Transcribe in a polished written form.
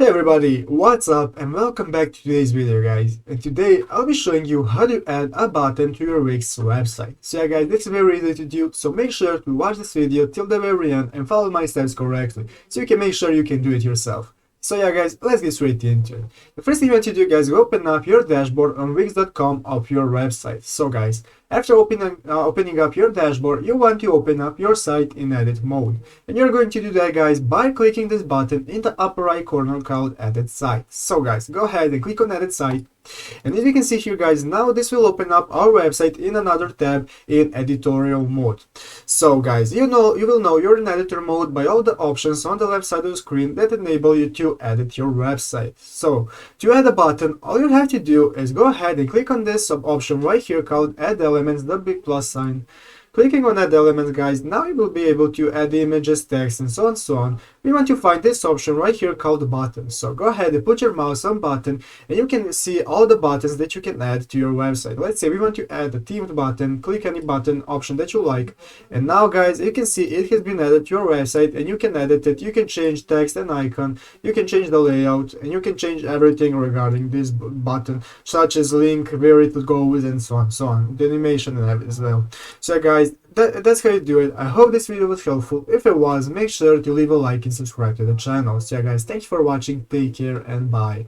Hey everybody, what's up and welcome back to today's video guys. And today I'll be showing you how to add a button to your Wix website. So yeah guys, this is very easy to do, so make sure to watch this video till the very end and follow my steps correctly so you can make sure you can do it yourself. So yeah guys, let's get straight into it. The first thing you want to do guys is open up your dashboard on Wix.com of your website. So guys, after opening up your dashboard, you want to open up your site in edit mode. And you're going to do that guys by clicking this button in the upper right corner called edit site. So guys, go ahead and click on edit site. And as you can see here guys, now this will open up our website in another tab in editorial mode. So guys, you will know you're in editor mode by all the options on the left side of the screen that enable you to edit your website. So to add a button, all you have to do is go ahead and click on this sub option right here called add elements, the big plus sign. Clicking on add elements guys, now you will be able to add images, text and so on. We want to find this option right here called button. So go ahead and put your mouse on button and you can see all the buttons that you can add to your website. Let's say we want to add a themed button, click any button option that you like. And now guys, you can see it has been added to your website and you can edit it. You can change text and icon, you can change the layout and you can change everything regarding this button, such as link, where it goes and so on, the animation and as well. So guys, that's how you do it. I hope this video was helpful. If it was, make sure to leave a like and subscribe to the channel. So yeah guys, thanks for watching, take care and bye.